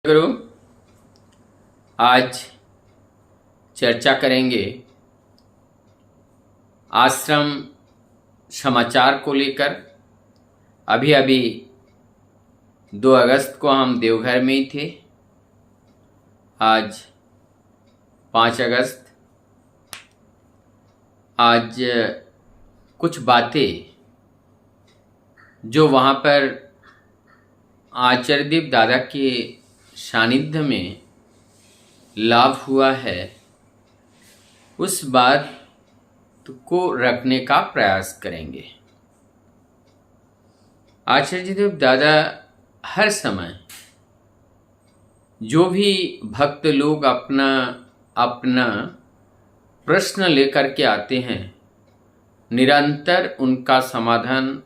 गुरु आज चर्चा करेंगे आश्रम समाचार को लेकर। अभी अभी 2 अगस्त को हम देवघर में ही थे। आज 5 अगस्त। आज कुछ बातें जो वहाँ पर आचार्यदेव दादा के सानिध्य में लाभ हुआ है उस बात को रखने का प्रयास करेंगे। आचार्यदेव दादा हर समय जो भी भक्त लोग अपना अपना प्रश्न लेकर के आते हैं, निरंतर उनका समाधान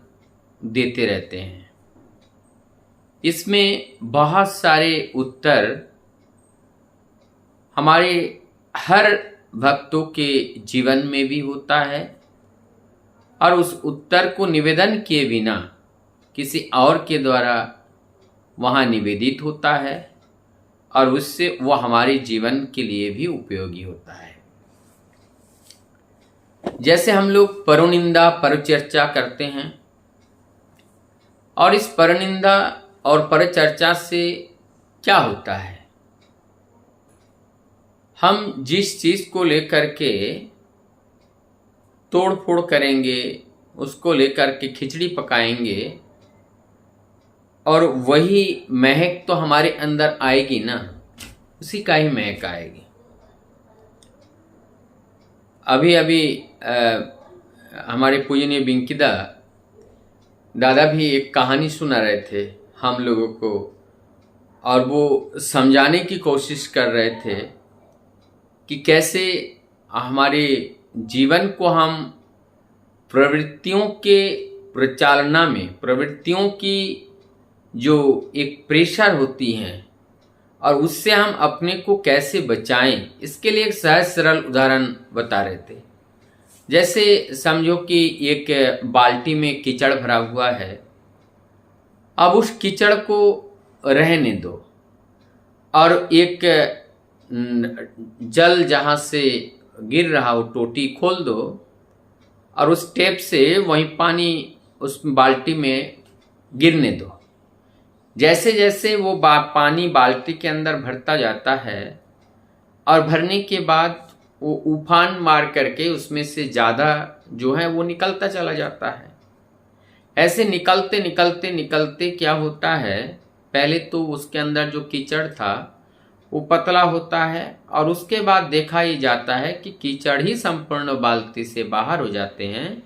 देते रहते हैं। इसमें बहुत सारे उत्तर हमारे हर भक्तों के जीवन में भी होता है और उस उत्तर को निवेदन किए बिना किसी और के द्वारा वहाँ निवेदित होता है और उससे वह हमारे जीवन के लिए भी उपयोगी होता है। जैसे हम लोग परनिंदा परचर्चा करते हैं और इस परनिंदा और परचर्चा से क्या होता है, हम जिस चीज को लेकर के तोड़ फोड़ करेंगे, उसको लेकर के खिचड़ी पकाएंगे और वही महक तो हमारे अंदर आएगी ना, उसी का ही महक आएगी। अभी अभी हमारे पूजनीय बिंकिदा दादा भी एक कहानी सुना रहे थे हम लोगों को और वो समझाने की कोशिश कर रहे थे कि कैसे हमारे जीवन को हम प्रवृत्तियों के प्रचालना में, प्रवृत्तियों की जो एक प्रेशर होती हैं और उससे हम अपने को कैसे बचाएं, इसके लिए एक सहज सरल उदाहरण बता रहे थे। जैसे समझो कि एक बाल्टी में कीचड़ भरा हुआ है, अब उस कीचड़ को रहने दो और एक जल जहाँ से गिर रहा हो टोटी खोल दो और उस टेप से वही पानी उस बाल्टी में गिरने दो। जैसे जैसे वो पानी बाल्टी के अंदर भरता जाता है और भरने के बाद वो उफान मार करके उसमें से ज़्यादा जो है वो निकलता चला जाता है। ऐसे निकलते निकलते निकलते क्या होता है, पहले तो उसके अंदर जो कीचड़ था वो पतला होता है और उसके बाद देखा ही जाता है कि कीचड़ ही संपूर्ण बाल्टी से बाहर हो जाते हैं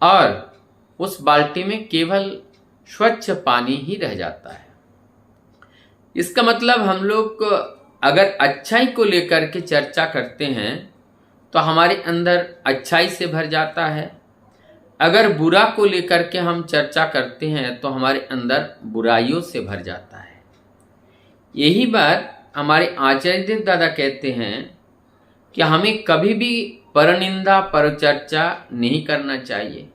और उस बाल्टी में केवल स्वच्छ पानी ही रह जाता है। इसका मतलब हम लोग अगर अच्छाई को लेकर के चर्चा करते हैं तो हमारे अंदर अच्छाई से भर जाता है। अगर बुरा को लेकर के हम चर्चा करते हैं तो हमारे अंदर बुराइयों से भर जाता है। यही बात हमारे आचार्यदेव दादा कहते हैं कि हमें कभी भी परनिंदा परचर्चा नहीं करना चाहिए।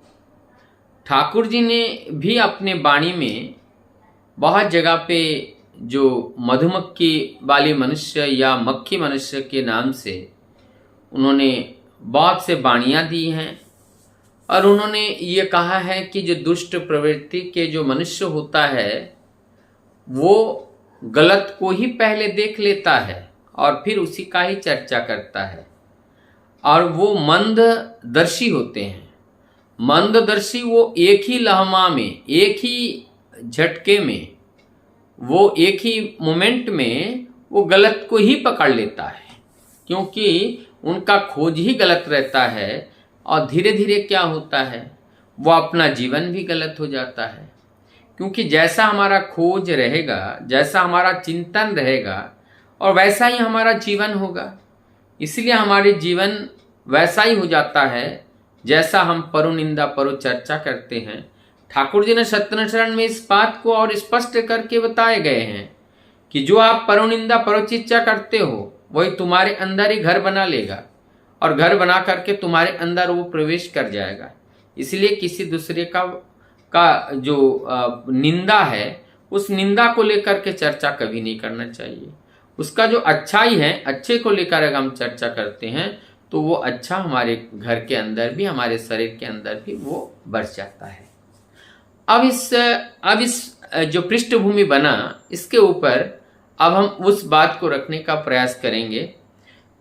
ठाकुर जी ने भी अपने वाणी में बहुत जगह पे जो मधुमक्खी वाले मनुष्य या मक्खी मनुष्य के नाम से उन्होंने बहुत से वाणियाँ दी हैं और उन्होंने ये कहा है कि जो दुष्ट प्रवृत्ति के जो मनुष्य होता है वो गलत को ही पहले देख लेता है और फिर उसी का ही चर्चा करता है और वो मंददर्शी होते हैं। मंददर्शी वो एक ही लहमा में, एक ही झटके में, वो एक ही मोमेंट में वो गलत को ही पकड़ लेता है क्योंकि उनका खोज ही गलत रहता है और धीरे धीरे क्या होता है, वो अपना जीवन भी गलत हो जाता है। क्योंकि जैसा हमारा खोज रहेगा, जैसा हमारा चिंतन रहेगा और वैसा ही हमारा जीवन होगा। इसलिए हमारे जीवन वैसा ही हो जाता है जैसा हम परनिंदा परचर्चा करते हैं। ठाकुर जी ने सत्यनारायण में इस बात को और स्पष्ट करके बताए गए हैं कि जो आप परनिंदा परचर्चा करते हो वही तुम्हारे अंदर ही घर बना लेगा और घर बना करके तुम्हारे अंदर वो प्रवेश कर जाएगा। इसलिए किसी दूसरे का जो निंदा है उस निंदा को लेकर के चर्चा कभी नहीं करना चाहिए। उसका जो अच्छाई है, अच्छे को लेकर अगर हम चर्चा करते हैं तो वो अच्छा हमारे घर के अंदर भी, हमारे शरीर के अंदर भी वो बस जाता है। अब इस जो पृष्ठभूमि बना, इसके ऊपर अब हम उस बात को रखने का प्रयास करेंगे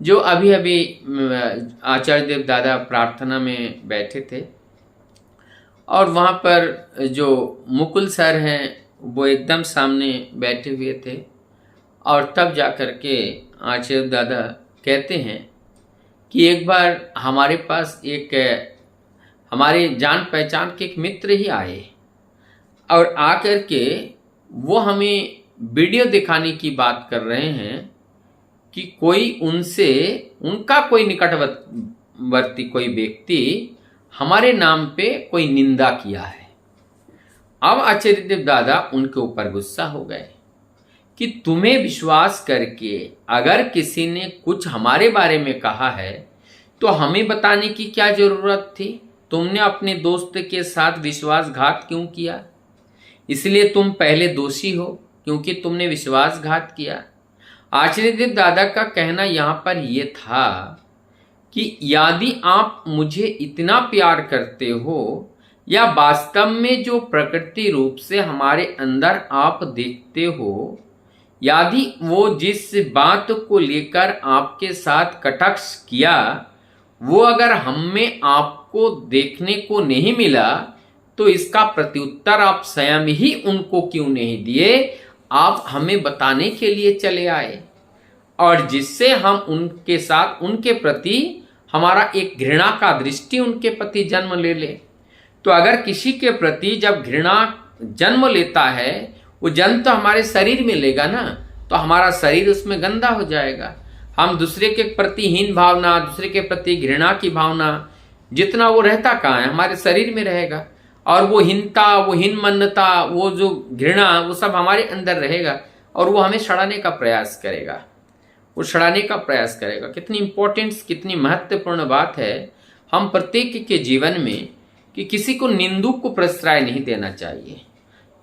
जो अभी अभी आचार्य देव दादा प्रार्थना में बैठे थे और वहाँ पर जो मुकुल सर हैं वो एकदम सामने बैठे हुए थे और तब जा कर के आचार्य दादा कहते हैं कि एक बार हमारे पास एक हमारे जान पहचान के एक मित्र ही आए और आकर के वो हमें वीडियो दिखाने की बात कर रहे हैं कि कोई उनका कोई निकटवर्ती कोई व्यक्ति हमारे नाम पे कोई निंदा किया है। अब आचार्य देव दादा उनके ऊपर गुस्सा हो गए कि तुम्हें विश्वास करके अगर किसी ने कुछ हमारे बारे में कहा है तो हमें बताने की क्या जरूरत थी? तुमने अपने दोस्त के साथ विश्वासघात क्यों किया? इसलिए तुम पहले दोषी हो क्योंकि तुमने विश्वासघात किया। आचार्य देव दादा का कहना यहाँ पर यह था कि यदि आप मुझे इतना प्यार करते हो या वास्तव में जो प्रकृति रूप से हमारे अंदर आप देखते हो, यदि वो जिस बात को लेकर आपके साथ कटाक्ष किया वो अगर हम में आपको देखने को नहीं मिला तो इसका प्रत्युत्तर आप स्वयं ही उनको क्यों नहीं दिए? आप हमें बताने के लिए चले आए और जिससे हम उनके साथ, उनके प्रति हमारा एक घृणा का दृष्टि उनके प्रति जन्म ले ले। तो अगर किसी के प्रति जब घृणा जन्म लेता है, वो जन्म तो हमारे शरीर में लेगा ना, तो हमारा शरीर उसमें गंदा हो जाएगा। हम दूसरे के प्रति हीन भावना, दूसरे के प्रति घृणा की भावना, जितना वो रहता कहाँ है, हमारे शरीर में रहेगा और वो हीनता, वो हीनमन्यता, वो जो घृणा, वो सब हमारे अंदर रहेगा और वो हमें सड़ाने का प्रयास करेगा, वो सड़ाने का प्रयास करेगा। कितनी इंपॉर्टेंस, कितनी महत्वपूर्ण बात है हम प्रत्येक के जीवन में कि किसी को निंदुक को प्रश्रय नहीं देना चाहिए।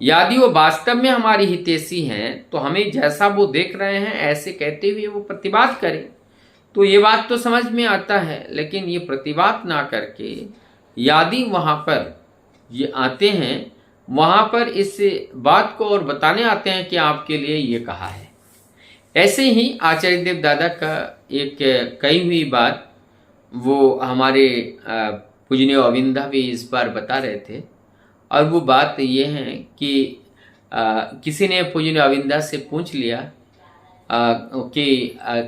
यदि वो वास्तव में हमारी हितैषी हैं तो हमें जैसा वो देख रहे हैं ऐसे कहते हुए वो प्रतिवाद करें, तो ये बात तो समझ में आता है। लेकिन ये प्रतिवाद ना करके यदि वहाँ पर ये आते हैं, वहाँ पर इस बात को और बताने आते हैं कि आपके लिए ये कहा है। ऐसे ही आचार्य देव दादा का एक कही हुई बात वो हमारे पूजनीय अविंदा भी इस बार बता रहे थे और वो बात ये है कि किसी ने पूजनीय अविंदा से पूछ लिया कि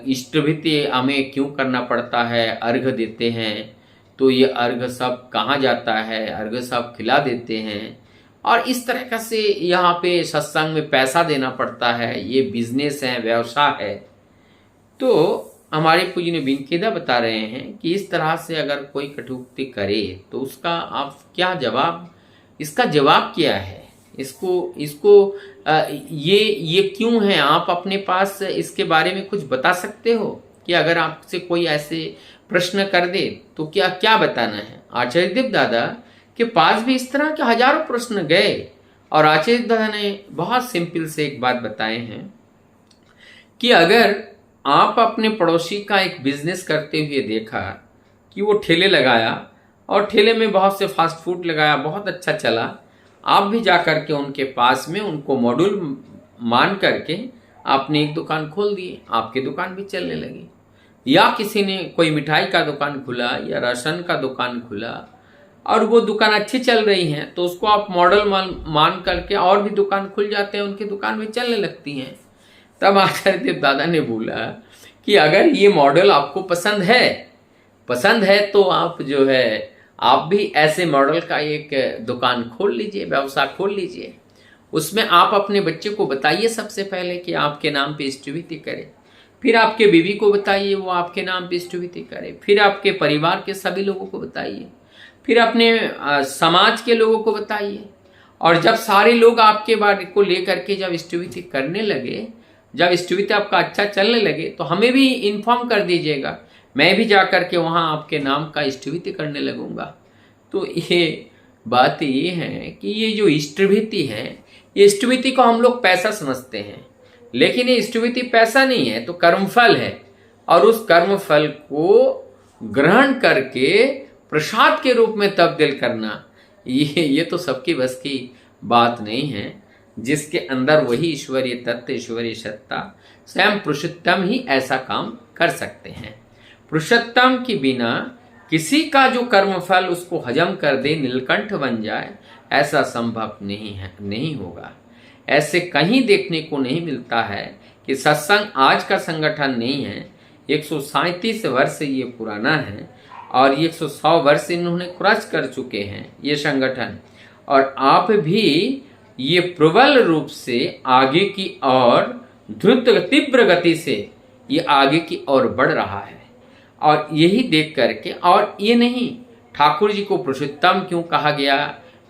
इष्टभृति हमें क्यों करना पड़ता है, अर्घ देते हैं तो ये अर्घ सब कहाँ जाता है, अर्घ सब खिला देते हैं और इस तरह का से यहाँ पे सत्संग में पैसा देना पड़ता है, ये बिजनेस है, व्यवसाय है। तो हमारे पूजनीय बिनकेदा बता रहे हैं कि इस तरह से अगर कोई कटुक्ति करे तो उसका आप क्या जवाब, इसका जवाब क्या है, इसको ये क्यों है, आप अपने पास इसके बारे में कुछ बता सकते हो कि अगर आपसे कोई ऐसे प्रश्न कर दे तो क्या बताना है। आचार्य देव दादा के पास भी इस तरह के हजारों प्रश्न गए और आचार्य दादा ने बहुत सिंपल से एक बात बताए हैं कि अगर आप अपने पड़ोसी का एक बिजनेस करते हुए देखा कि वो ठेले लगाया और ठेले में बहुत से फास्ट फूड लगाया, बहुत अच्छा चला, आप भी जा कर के उनके पास में उनको मॉड्यूल मान करके आपने एक दुकान खोल दी, आपकी दुकान भी चलने लगी। या किसी ने कोई मिठाई का दुकान खुला या राशन का दुकान खुला और वो दुकान अच्छी चल रही है तो उसको आप मॉडल मान करके और भी दुकान खुल जाते हैं, उनकी दुकान भी चलने लगती हैं। तब आचार्य देव दादा ने बोला कि अगर ये मॉडल आपको पसंद है तो आप जो है आप भी ऐसे मॉडल का एक दुकान खोल लीजिए, व्यवसाय खोल लीजिए। उसमें आप अपने बच्चे को बताइए सबसे पहले कि आपके नाम पे इष्टभृति करे, फिर आपके बीवी को बताइए वो आपके नाम पे इष्टभृति करे, फिर आपके परिवार के सभी लोगों को बताइए, फिर अपने समाज के लोगों को बताइए। और जब सारे लोग आपके बारे को लेकर के जब इष्टभृति करने लगे, जब इष्टभृति आपका अच्छा चलने लगे तो हमें भी इन्फॉर्म कर दीजिएगा, मैं भी जा कर के वहाँ आपके नाम का इष्टभृति करने लगूंगा। तो ये बात ये है कि ये जो इष्टभृति है ये इष्टमिति को हम लोग पैसा समझते हैं, लेकिन ये इष्टमिति पैसा नहीं है, तो कर्मफल है। और उस कर्मफल को ग्रहण करके प्रसाद के रूप में तब्दील करना, ये तो सबकी बस की बात नहीं है। जिसके अंदर वही ईश्वरीय तत्व, ईश्वरीय सत्ता, स्वयं पुरुषोत्तम ही ऐसा काम कर सकते हैं। पुरुषोत्तम के बिना किसी का जो कर्मफल उसको हजम कर दे, नीलकंठ बन जाए, ऐसा संभव नहीं है, नहीं होगा। ऐसे कहीं देखने को नहीं मिलता है कि सत्संग आज का संगठन नहीं है, 137 वर्ष ये पुराना है और ये 100 वर्ष इन्होंने क्रॉस कर चुके हैं ये संगठन। और आप भी ये प्रबल रूप से आगे की ओर द्रुत तीव्र गति से ये आगे की ओर बढ़ रहा है। और यही देख करके, और ये नहीं, ठाकुर जी को पुरुषोत्तम क्यों कहा गया,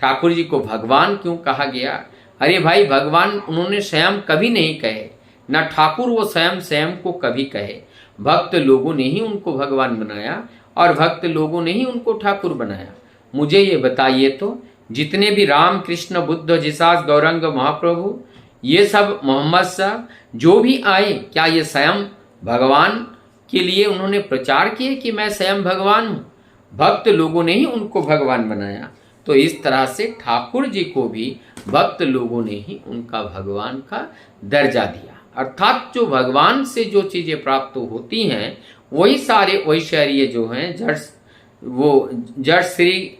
ठाकुर जी को भगवान क्यों कहा गया? अरे भाई, भगवान उन्होंने स्वयं कभी नहीं कहे, न ठाकुर वो स्वयं को कभी कहे। भक्त लोगों ने ही उनको भगवान बनाया और भक्त लोगों ने ही उनको ठाकुर बनाया। मुझे ये बताइए तो, जितने भी राम, कृष्ण, बुद्ध, जिसास, गौरंग, महाप्रभु, ये सब मोहम्मद साहब जो भी आए, क्या ये स्वयं भगवान के लिए उन्होंने प्रचार किए कि मैं स्वयं भगवान हूँ? भक्त लोगों ने ही उनको भगवान बनाया। तो इस तरह से ठाकुर जी को भी भक्त लोगों ने ही उनका भगवान का दर्जा दिया। अर्थात जो भगवान से जो चीजें प्राप्त होती हैं, वही सारे ऐश्वर्य जो हैं, जड़ श्री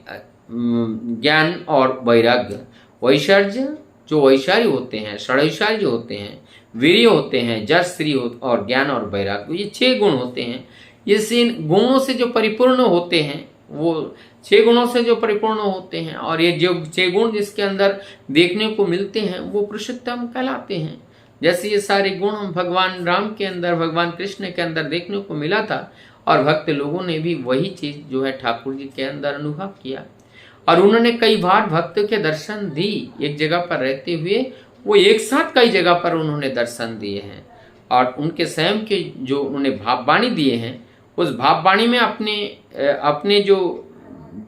ज्ञान और वैराग्य, वैश्वर्य जो ऐश्वर्य होते हैं, षडैश्वर्य जो होते हैं, वीर्य होते हैं, जड़ श्री और ज्ञान और वैराग्य, ये 6 गुण होते हैं। ये गुणों से जो परिपूर्ण होते हैं, वो 6 गुणों से जो परिपूर्ण होते हैं, और ये जो 6 गुण जिसके अंदर देखने को मिलते हैं, वो पुरुषोत्तम कहलाते हैं। जैसे ये सारे गुण हम भगवान राम के अंदर, भगवान कृष्ण के अंदर देखने को मिला था, और भक्त लोगों ने भी वही चीज जो है ठाकुर जी के अंदर अनुभव किया। और उन्होंने कई बार भक्त के दर्शन दी, एक जगह पर रहते हुए वो एक साथ कई जगह पर उन्होंने दर्शन दिए हैं। और उनके स्वयं के जो उन्होंने भाववाणी दिए हैं, उस भाववाणी में अपने जो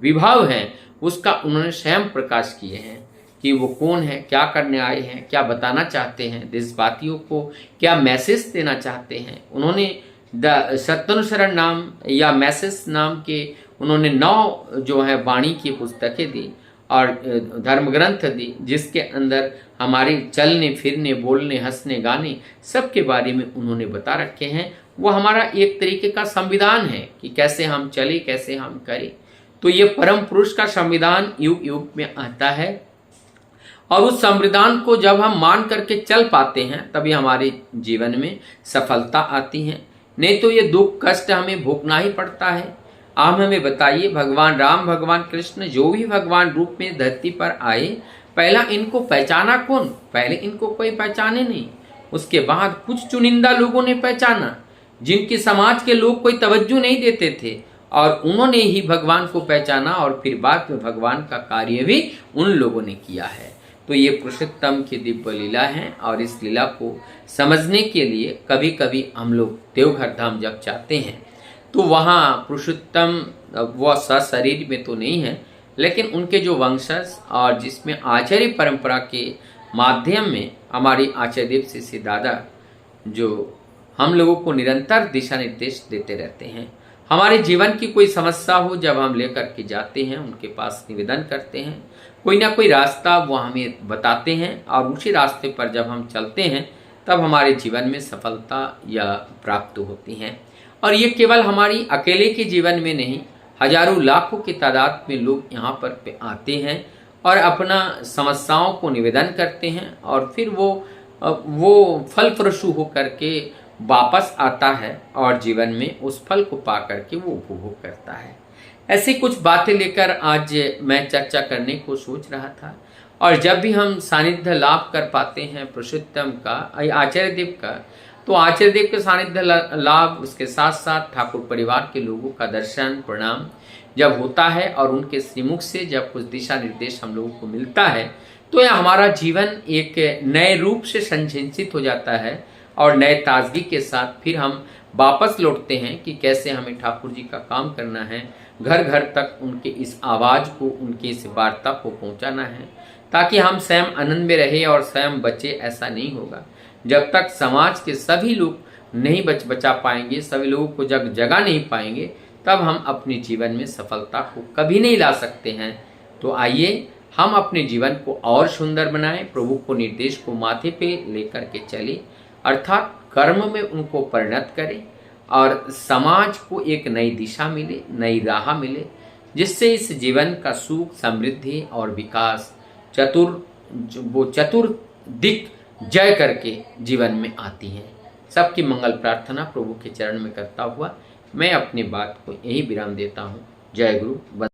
विभाव हैं उसका उन्होंने स्वयं प्रकाश किए हैं कि वो कौन है, क्या करने आए हैं, क्या बताना चाहते हैं, देशवासियों को क्या मैसेज देना चाहते हैं। उन्होंने सत्यानुसरण नाम या मैसेज नाम के उन्होंने 9 जो है वाणी की पुस्तकें दी और धर्म ग्रंथ दी, जिसके अंदर हमारे चलने फिरने, बोलने, हंसने, गाने सब के बारे में उन्होंने बता रखे हैं। वो हमारा एक तरीके का संविधान है कि कैसे हम चले, कैसे हम करें। तो ये परम पुरुष का संविधान युग युग में आता है, और उस संविधान को जब हम मान करके चल पाते हैं, तभी हमारे जीवन में सफलता आती है। नहीं तो ये दुख कष्ट हमें भोगना ही पड़ता है। आप हमें बताइए, भगवान राम, भगवान कृष्ण जो भी भगवान रूप में धरती पर आए, पहला इनको पहचाना कौन? पहले इनको कोई पहचाने नहीं। उसके बाद कुछ चुनिंदा लोगों ने पहचाना, जिनकी समाज के लोग कोई तवज्जो नहीं देते थे, और उन्होंने ही भगवान को पहचाना, और फिर बाद में भगवान का कार्य भी उन लोगों ने किया है। तो ये पुरुषोत्तम की दिव्य लीला है, और इस लीला को समझने के लिए कभी कभी हम लोग देवघर धाम जब जाते हैं, तो वहाँ पुरुषोत्तम वह सशरीर में तो नहीं है, लेकिन उनके जो वंशज और जिसमें आचार्य परंपरा के माध्यम में हमारी आचार्य देव श्री दादा जो हम लोगों को निरंतर दिशा निर्देश देते रहते हैं। हमारे जीवन की कोई समस्या हो, जब हम लेकर के जाते हैं, उनके पास निवेदन करते हैं, कोई ना कोई रास्ता वो हमें बताते हैं, और उसी रास्ते पर जब हम चलते हैं, तब हमारे जीवन में सफलता या प्राप्त होती हैं। और ये केवल हमारी अकेले के जीवन में नहीं, हजारों लाखों की तादाद में लोग यहाँ पर आते हैं और अपना समस्याओं को निवेदन करते हैं, और फिर वो फल प्रसू होकर के वापस आता है, और जीवन में उस फल को पा करके वो उपभोग करता है। ऐसी कुछ बातें लेकर आज मैं चर्चा करने को सोच रहा था। और जब भी हम सानिध्य लाभ कर पाते हैं पुरुषोत्तम का, आचार्य देव का, तो आचार्य देव के सानिध्य लाभ, उसके साथ साथ ठाकुर परिवार के लोगों का दर्शन प्रणाम जब होता है, और उनके श्रीमुख से जब कुछ दिशा निर्देश हम लोगों को मिलता है, तो यह हमारा जीवन एक नए रूप से संचित हो जाता है, और नए ताजगी के साथ फिर हम वापस लौटते हैं कि कैसे हमें ठाकुर जी का काम करना है, घर घर तक उनके इस आवाज़ को, उनकी इस वार्ता को पहुंचाना है, ताकि हम स्वयं आनंद में रहे और स्वयं बचे। ऐसा नहीं होगा जब तक समाज के सभी लोग नहीं बचा पाएंगे, सभी लोगों को जगा नहीं पाएंगे, तब हम अपने जीवन में सफलता को कभी नहीं ला सकते हैं। तो आइए हम अपने जीवन को और सुंदर बनाएं, प्रभु को निर्देश को माथे पे लेकर के चले, अर्थात कर्म में उनको परिणत करें और समाज को एक नई दिशा मिले, नई राह मिले, जिससे इस जीवन का सुख, समृद्धि और विकास चतुर दिक जय करके जीवन में आती हैं। सबकी मंगल प्रार्थना प्रभु के चरण में करता हुआ मैं अपनी बात को यही विराम देता हूँ। जय गुरु।